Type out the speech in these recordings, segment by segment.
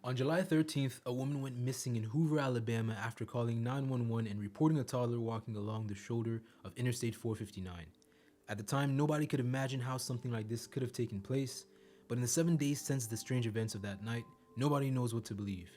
On July 13th, a woman went missing in Hoover, Alabama after calling 911 and reporting a toddler walking along the shoulder of Interstate 459. At the time, nobody could imagine how something like this could have taken place, but in the 7 days since the strange events of that night, nobody knows what to believe.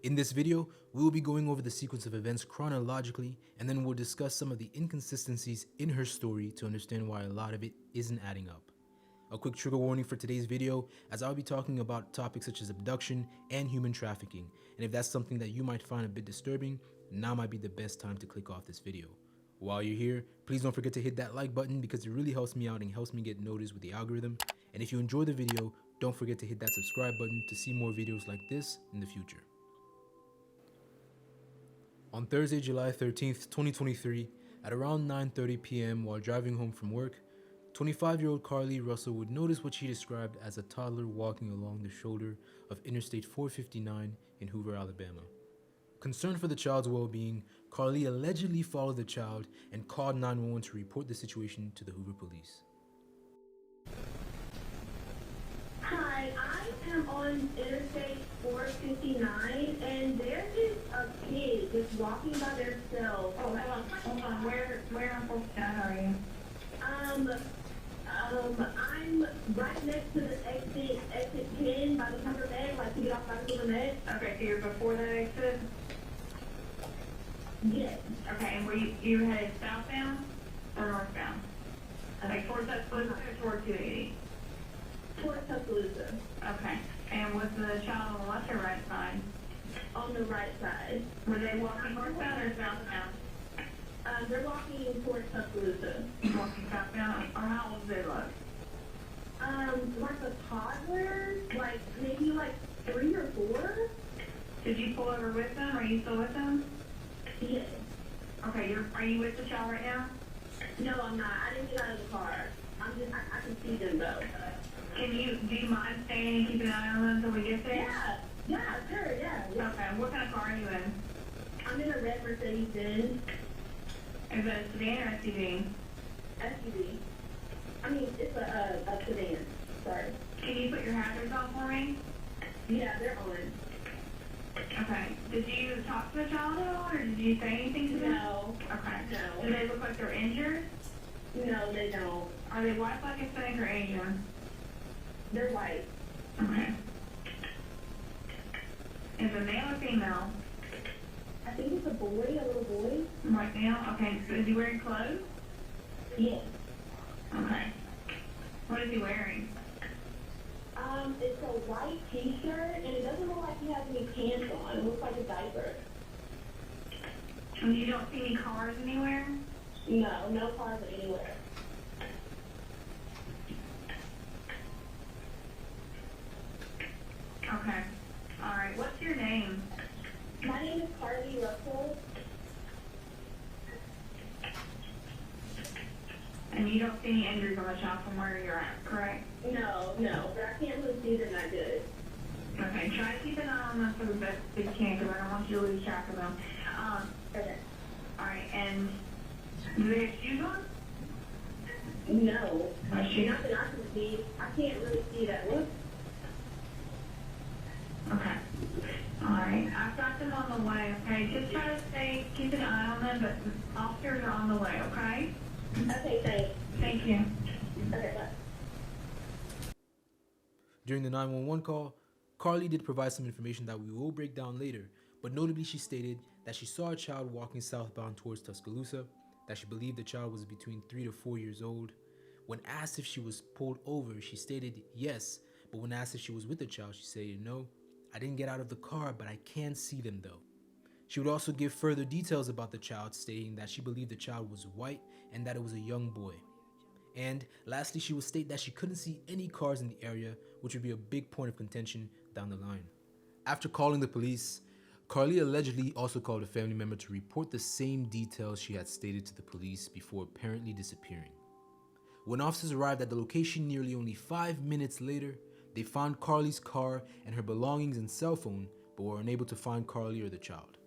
In this video, we will be going over the sequence of events chronologically, and then we'll discuss some of the inconsistencies in her story to understand why a lot of it isn't adding up. A quick trigger warning for today's video, as I'll be talking about topics such as abduction and human trafficking, and if that's something that you might find a bit disturbing, now might be the best time to click off this video. While you're here, please don't forget to hit that like button because it really helps me out and helps me get noticed with the algorithm. And if you enjoy the video, don't forget to hit that subscribe button to see more videos like this in the future. On Thursday, July 13th, 2023, at around 9:30 p.m. while driving home from work, 25-year-old Carlee Russell would notice what she described as a toddler walking along the shoulder of Interstate 459 in Hoover, Alabama. Concerned for the child's well-being, Carlee allegedly followed the child and called 911 to report the situation to the Hoover police. Hi, I am on Interstate 459, and there is a kid just walking by themselves. Oh, hold on. Where on 459 are you? I'm right next to the exit 10 by the Hoover Med, like to get off by the Hoover Med. Okay, so you're before that exit? Yes. Okay, and were you headed southbound or northbound? Like towards that Tuscaloosa or toward 280? Towards Tuscaloosa. Okay, and was the child on the left or right side? On the right side. Were they walking northbound or southbound? They're walking towards Tuscaloosa. Walking southbound, or how old did they look? Like a toddler, like maybe like 3 or 4. Did you pull over with them? Are you still with them? Yes. Okay, are you with the child right now? No, I'm not. I didn't get out of the car. I can see them though. Do you mind staying and keeping an eye on them until we get there? Yeah, sure, yeah. Okay, what kind of car are you in? I'm in a red Mercedes-Benz Is it a sedan or SUV? SUV. I mean, it's a sedan. Sorry. Can you put your hazards on for me? Yeah, they're on. Okay. Did you talk to the child at all, or did you say anything to them? No. Okay. No. Do they look like they're injured? No, they don't. Are they white, black, Hispanic, or Asian? They're white. Okay. Is it male or female? I think it's a boy, a little boy. White male? Okay. So is he wearing clothes? Yes. Okay. What is he wearing? It's a white t-shirt, and it doesn't look like he has any pants on. It looks like a diaper. And you don't see any cars anywhere? No, no cars anywhere. Okay. All right. What's your name? My name is Carlee Russell. And you don't see any injuries on the child from where you're at, correct? No, but I can't really see them that good. Okay, try to keep an eye on them for the best that you can, because I don't want you to lose track of them. Okay. Alright, and do they have shoes on? No. Shoes? Not that I can see. I can't really see that. Look. Okay. Alright, I've got them on the way, okay? Just try to keep an eye on them, but the officers are on the way, okay? Okay, thanks. Thank you. Okay, bye. During the 911 call, Carlee did provide some information that we will break down later, but notably she stated that she saw a child walking southbound towards Tuscaloosa, that she believed the child was between 3 to 4 years old. When asked if she was pulled over, she stated yes, but when asked if she was with the child, she stated no. I didn't get out of the car, but I can see them though. She would also give further details about the child, stating that she believed the child was white and that it was a young boy. And lastly, she would state that she couldn't see any cars in the area, which would be a big point of contention down the line. After calling the police, Carlee allegedly also called a family member to report the same details she had stated to the police before apparently disappearing. When officers arrived at the location nearly only 5 minutes later, they found Carlee's car and her belongings and cell phone, but were unable to find Carlee or the child.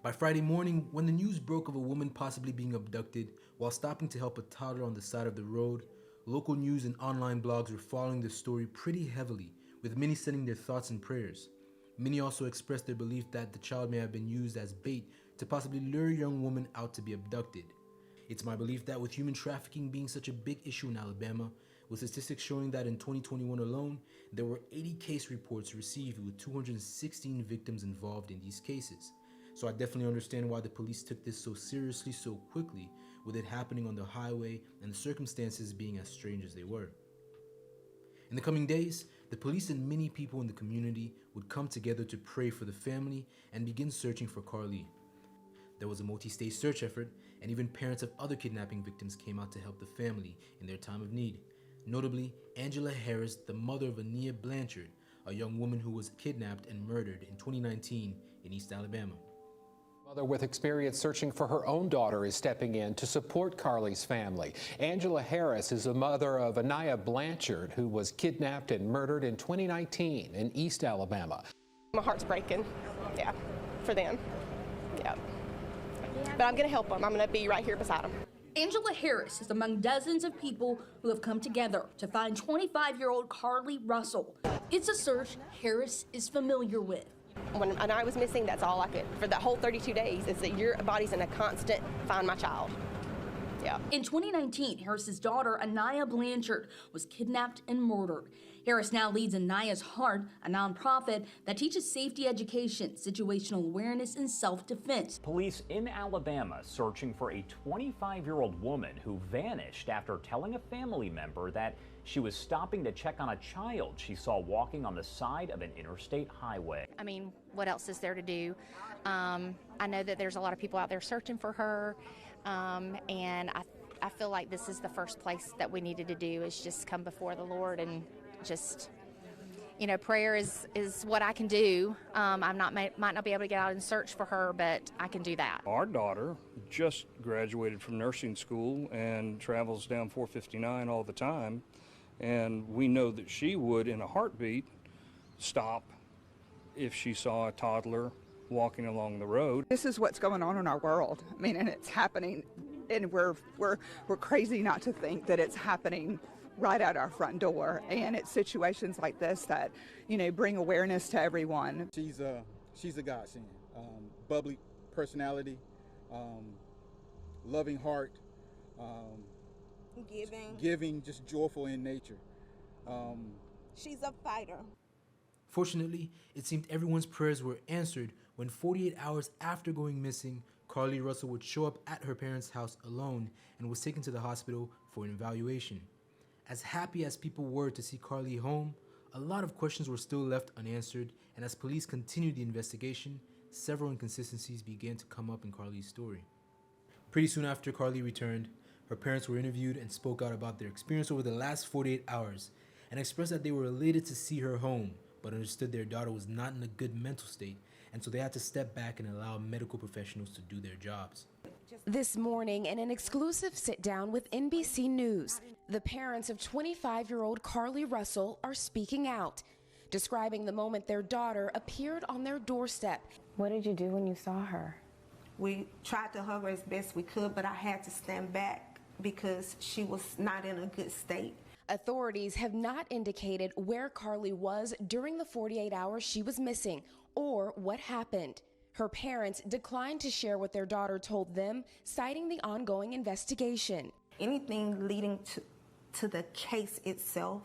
By Friday morning, when the news broke of a woman possibly being abducted while stopping to help a toddler on the side of the road, local news and online blogs were following the story pretty heavily, with many sending their thoughts and prayers. Many also expressed their belief that the child may have been used as bait to possibly lure a young woman out to be abducted. It's my belief that with human trafficking being such a big issue in Alabama, with statistics showing that in 2021 alone, there were 80 case reports received with 216 victims involved in these cases. So I definitely understand why the police took this so seriously so quickly, with it happening on the highway and the circumstances being as strange as they were. In the coming days, the police and many people in the community would come together to pray for the family and begin searching for Carlee. There was a multi-stage search effort, and even parents of other kidnapping victims came out to help the family in their time of need. Notably, Angela Harris, the mother of Ania Blanchard, a young woman who was kidnapped and murdered in 2019 in East Alabama. Mother with experience searching for her own daughter is stepping in to support Carlee's family. Angela Harris is the mother of Ania Blanchard, who was kidnapped and murdered in 2019 in East Alabama. My heart's breaking, yeah, for them, yeah. But I'm going to help them. I'm going to be right here beside them. Angela Harris is among dozens of people who have come together to find 25-year-old Carlee Russell. It's a search Harris is familiar with. When I was missing, that's all I could, for the whole 32 days, is that your body's in a constant find my child. Yeah. In 2019, Harris's daughter, Ania Blanchard, was kidnapped and murdered. Harris now leads Ania's Heart, a nonprofit that teaches safety education, situational awareness, and self-defense. Police in Alabama searching for a 25-year-old woman who vanished after telling a family member that she was stopping to check on a child she saw walking on the side of an interstate highway. I mean, what else is there to do? I know that there's a lot of people out there searching for her, and I feel like this is the first place that we needed to do, is just come before the Lord and just, you know, prayer is what I can do. I might not be able to get out and search for her, but I can do that. Our daughter just graduated from nursing school and travels down 459 all the time, and we know that she would, in a heartbeat, stop if she saw a toddler walking along the road. This is what's going on in our world. I mean, and it's happening, and we're crazy not to think that it's happening right at our front door. And it's situations like this that, you know, bring awareness to everyone. She's a godsend. Bubbly personality, loving heart, giving, just joyful in nature. She's a fighter. Fortunately, it seemed everyone's prayers were answered when 48 hours after going missing, Carlee Russell would show up at her parents' house alone and was taken to the hospital for an evaluation. As happy as people were to see Carlee home, a lot of questions were still left unanswered, and as police continued the investigation, several inconsistencies began to come up in Carlee's story. Pretty soon after Carlee returned, her parents were interviewed and spoke out about their experience over the last 48 hours and expressed that they were elated to see her home, but understood their daughter was not in a good mental state, and so they had to step back and allow medical professionals to do their jobs. This morning, in an exclusive sit-down with NBC News, the parents of 25-year-old Carlee Russell are speaking out, describing the moment their daughter appeared on their doorstep. What did you do when you saw her? We tried to hug her as best we could, but I had to stand back because she was not in a good state. Authorities have not indicated where Carlee was during the 48 hours she was missing or what happened. Her parents declined to share what their daughter told them, citing the ongoing investigation. Anything leading to the case itself,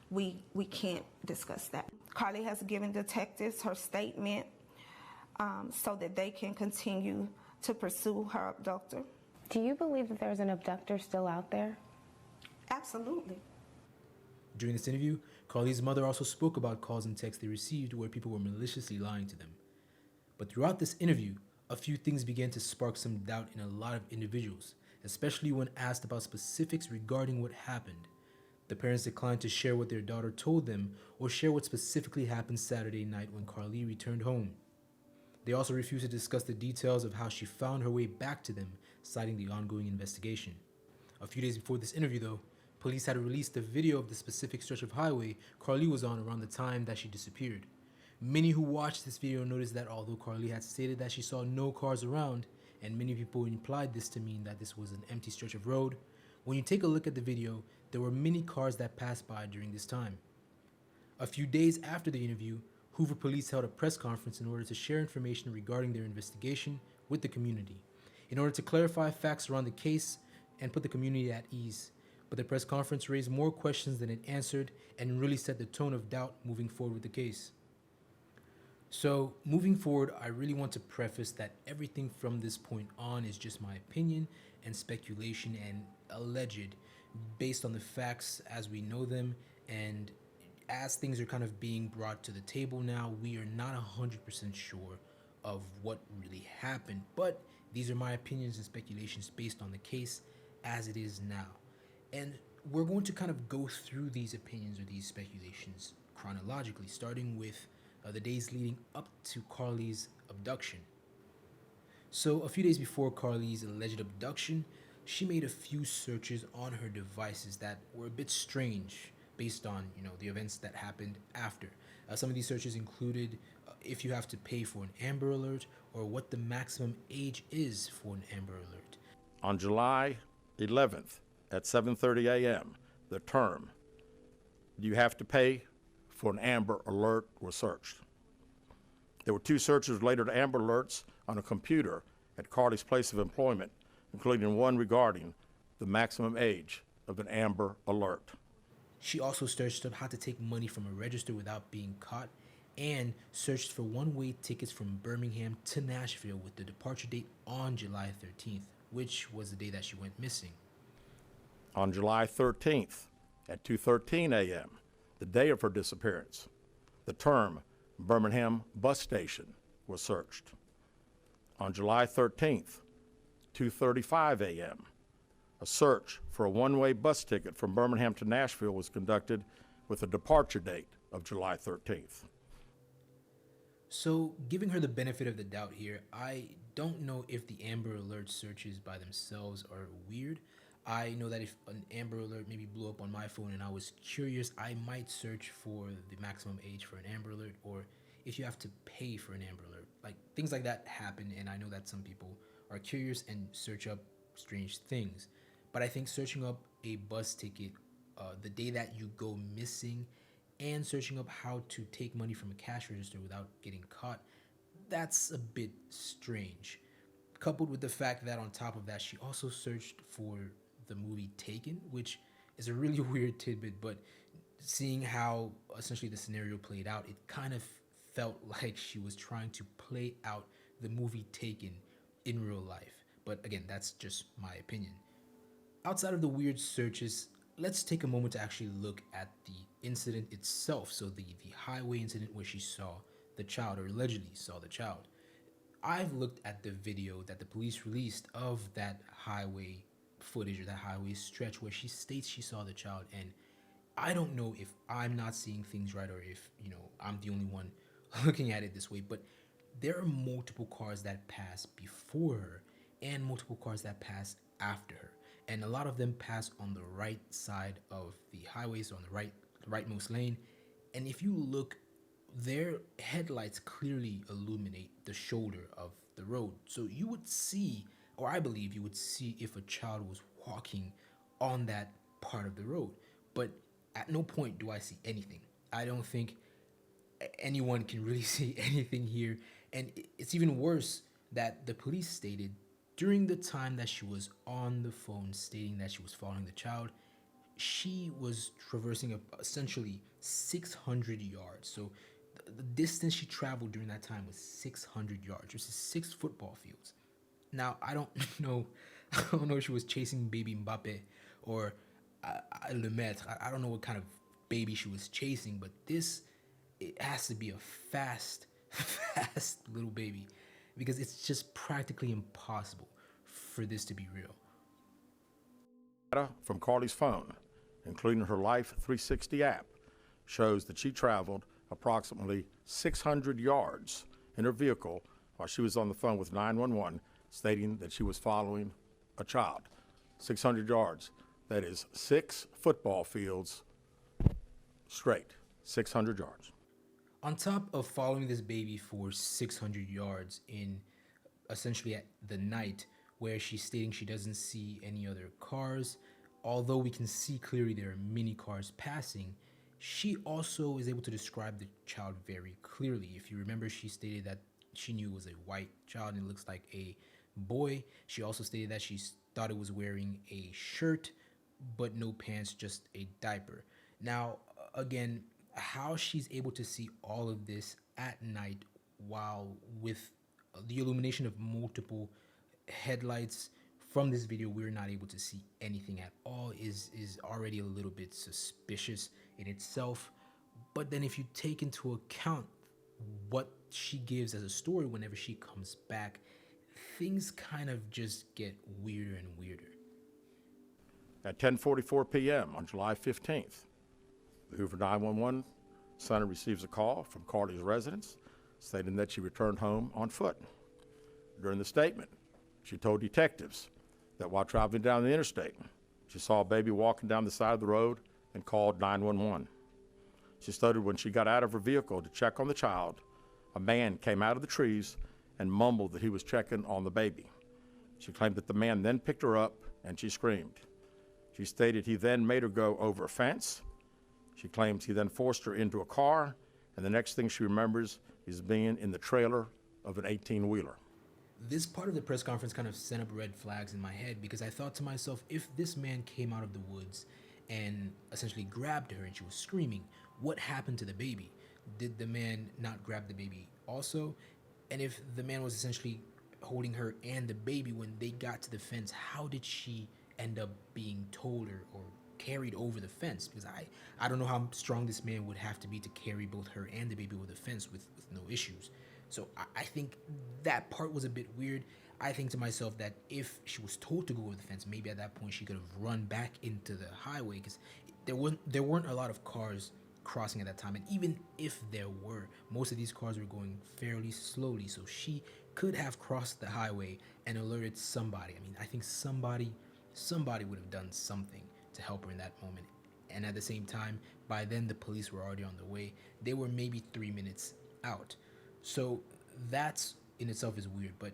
we can't discuss that. Carlee has given detectives her statement so that they can continue to pursue her abductor. Do you believe that there's an abductor still out there? Absolutely. During this interview, Carlee's mother also spoke about calls and texts they received where people were maliciously lying to them. But throughout this interview, a few things began to spark some doubt in a lot of individuals, especially when asked about specifics regarding what happened. The parents declined to share what their daughter told them or share what specifically happened Saturday night when Carlee returned home. They also refused to discuss the details of how she found her way back to them, citing the ongoing investigation. A few days before this interview, though, police had released a video of the specific stretch of highway Carlee was on around the time that she disappeared. Many who watched this video noticed that although Carlee had stated that she saw no cars around, and many people implied this to mean that this was an empty stretch of road, when you take a look at the video, there were many cars that passed by during this time. A few days after the interview, Hoover police held a press conference in order to share information regarding their investigation with the community, in order to clarify facts around the case and put the community at ease. But the press conference raised more questions than it answered and really set the tone of doubt moving forward with the case. So, moving forward, I really want to preface that everything from this point on is just my opinion and speculation and alleged, based on the facts as we know them, and as things are kind of being brought to the table now, we are not 100% sure of what really happened, but these are my opinions and speculations based on the case as it is now. And we're going to kind of go through these opinions or these speculations chronologically, starting with the days leading up to Carlee's abduction. So a few days before Carlee's alleged abduction, she made a few searches on her devices that were a bit strange based on, the events that happened after. Some of these searches included if you have to pay for an Amber Alert or what the maximum age is for an Amber Alert. On July 11th at 7:30 a.m., the term, "Do you have to pay for an Amber Alert?" was searched. There were 2 searches related to Amber Alerts on a computer at Carlee's place of employment, including one regarding the maximum age of an Amber Alert. She also searched up how to take money from a register without being caught, and searched for one-way tickets from Birmingham to Nashville with the departure date on July 13th, which was the day that she went missing. On July 13th at 2:13 a.m., the day of her disappearance, the term Birmingham bus station was searched. On July 13th, 2:35 a.m., a search for a one-way bus ticket from Birmingham to Nashville was conducted with a departure date of July 13th. So, giving her the benefit of the doubt here, I don't know if the Amber Alert searches by themselves are weird. I know that if an Amber Alert maybe blew up on my phone and I was curious, I might search for the maximum age for an Amber Alert, or if you have to pay for an Amber Alert. Like, things like that happen, and I know that some people are curious and search up strange things. But I think searching up a bus ticket the day that you go missing and searching up how to take money from a cash register without getting caught, that's a bit strange. Coupled with the fact that on top of that, she also searched for the movie Taken, which is a really weird tidbit, but seeing how essentially the scenario played out, it kind of felt like she was trying to play out the movie Taken in real life. But again, that's just my opinion. Outside of the weird searches, let's take a moment to actually look at the incident itself. So the highway incident where she saw the child, or allegedly saw the child. I've looked at the video that the police released of that highway footage, or that highway stretch where she states she saw the child, and I don't know if I'm not seeing things right or if, I'm the only one looking at it this way, but there are multiple cars that pass before her and multiple cars that pass after her. And a lot of them pass on the right side of the highway, so on the rightmost lane. And if you look, their headlights clearly illuminate the shoulder of the road. So you would see, or I believe you would see, if a child was walking on that part of the road. But at no point do I see anything. I don't think anyone can really see anything here. And it's even worse that the police stated during the time that she was on the phone stating that she was following the child, she was traversing essentially 600 yards. So the distance she traveled during that time was 600 yards, which is 6 football fields. Now, I don't know if she was chasing baby Mbappe or Le Maître. I don't know what kind of baby she was chasing, but it has to be a fast little baby, because it's just practically impossible for this to be real. Data from Carlee's phone, including her Life 360 app, shows that she traveled approximately 600 yards in her vehicle while she was on the phone with 911, stating that she was following a child. 600 yards. That is 6 football fields straight. 600 yards. On top of following this baby for 600 yards in essentially at the night, where she's stating she doesn't see any other cars, although we can see clearly there are many cars passing, She also is able to describe the child very clearly. If you remember, she stated that she knew it was a white child and it looks like a boy. She also stated that she thought it was wearing a shirt, but no pants, just a diaper. Now, again, how she's able to see all of this at night while with the illumination of multiple headlights from this video, we're not able to see anything at all is already a little bit suspicious in itself. But then if you take into account what she gives as a story whenever she comes back, things kind of just get weirder and weirder. At 10:44 p.m. on July 15th, the Hoover 911 center receives a call from Carlee's residence stating that she returned home on foot. During the statement, she told detectives that while traveling down the interstate, she saw a baby walking down the side of the road and called 911. She stated when she got out of her vehicle to check on the child, a man came out of the trees and mumbled that he was checking on the baby. She claimed that the man then picked her up and she screamed. She stated he then made her go over a fence. She claims he then forced her into a car, and the next thing she remembers is being in the trailer of an 18-wheeler. This part of the press conference kind of sent up red flags in my head because I thought to myself, if this man came out of the woods and essentially grabbed her and she was screaming, what happened to the baby? Did the man not grab the baby also? And if the man was essentially holding her and the baby when they got to the fence, how did she end up being told or carried over the fence? Because I don't know how strong this man would have to be to carry both her and the baby over the fence with no issues. So I think that part was a bit weird. I think to myself that if she was told to go over the fence, maybe at that point she could have run back into the highway because there weren't a lot of cars crossing at that time. And even if there were, most of these cars were going fairly slowly. So she could have crossed the highway and alerted somebody. I mean, I think somebody would have done something to help her in that moment. And at the same time, by then the police were already on the way. They were maybe 3 minutes out. So that's in itself is weird. But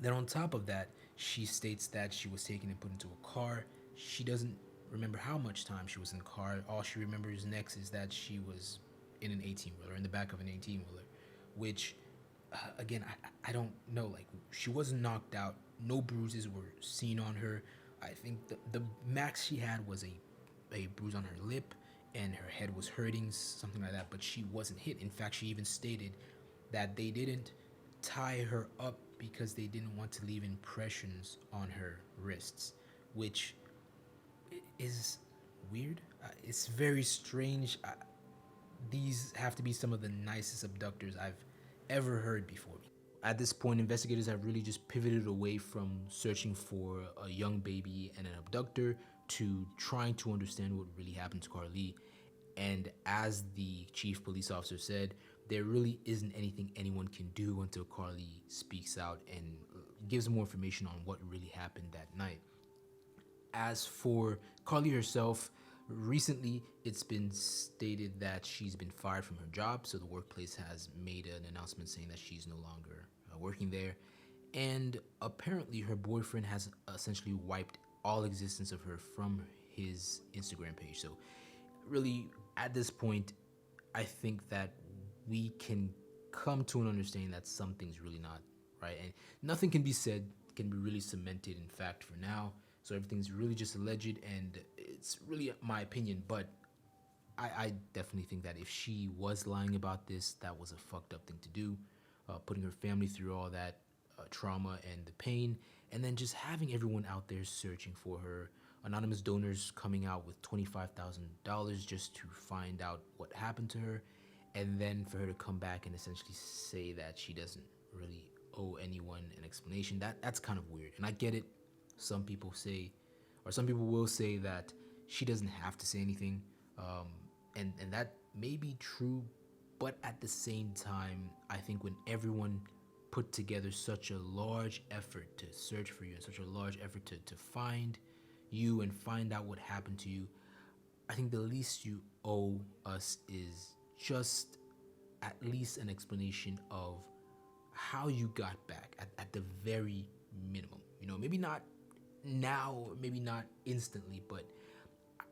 then on top of that, she states that she was taken and put into a car. She doesn't remember how much time she was in the car. All she remembers next is that she was in an 18-wheeler, in the back of an 18-wheeler, which, again, I don't know. Like, she wasn't knocked out. No bruises were seen on her. I think the max she had was a bruise on her lip and her head was hurting, something like that, but she wasn't hit. In fact, she even stated that they didn't tie her up because they didn't want to leave impressions on her wrists, which is weird. It's very strange. These have to be some of the nicest abductors I've ever heard before. At this point, investigators have really just pivoted away from searching for a young baby and an abductor to trying to understand what really happened to Carlee. And as the chief police officer said, there really isn't anything anyone can do until Carlee speaks out and gives more information on what really happened that night. As for Carlee herself, recently it's been stated that she's been fired from her job, so the workplace has made an announcement saying that she's no longer working there. And apparently her boyfriend has essentially wiped all existence of her from his Instagram page. So really, at this point, I think that we can come to an understanding that something's really not right, and nothing can be said can be really cemented in fact for now. So everything's really just alleged, and it's really my opinion, but I definitely think that if she was lying about this, that was a fucked up thing to do, putting her family through all that trauma and the pain, and then just having everyone out there searching for her, anonymous donors coming out with $25,000 just to find out what happened to her, and then for her to come back and essentially say that she doesn't really owe anyone an explanation. That's kind of weird, and I get it. Some people say, or some people will say that she doesn't have to say anything, and that may be true, but at the same time, I think when everyone put together such a large effort to search for you and such a large effort to find you and find out what happened to you, I think the least you owe us is just at least an explanation of how you got back at the very minimum. You know, maybe not now, maybe not instantly, but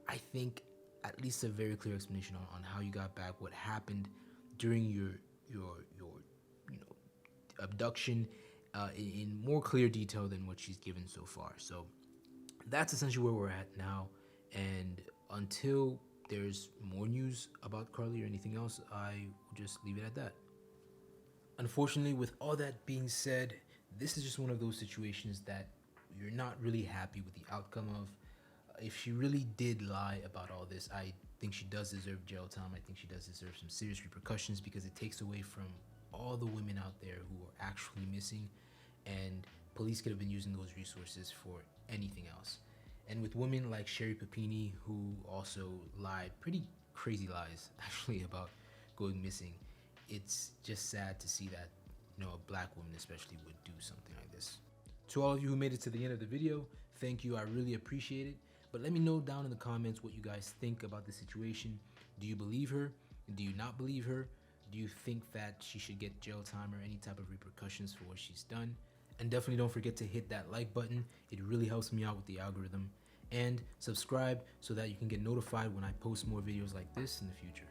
I think at least a very clear explanation on how you got back, what happened during your abduction, in more clear detail than what she's given so far. So that's essentially where we're at now, and until there's more news about Carlee or anything else, I will just leave it at that. Unfortunately, with all that being said, this is just one of those situations that you're not really happy with the outcome of. If she really did lie about all this, I think she does deserve jail time. I think she does deserve some serious repercussions, because it takes away from all the women out there who are actually missing, and police could have been using those resources for anything else. And with women like Sherry Papini, who also lied, pretty crazy lies actually, about going missing, it's just sad to see that, a black woman especially would do something like this. To all of you who made it to the end of the video, thank you, I really appreciate it. But let me know down in the comments what you guys think about the situation. Do you believe her? Do you not believe her? Do you think that she should get jail time or any type of repercussions for what she's done? And definitely don't forget to hit that like button. It really helps me out with the algorithm. And subscribe so that you can get notified when I post more videos like this in the future.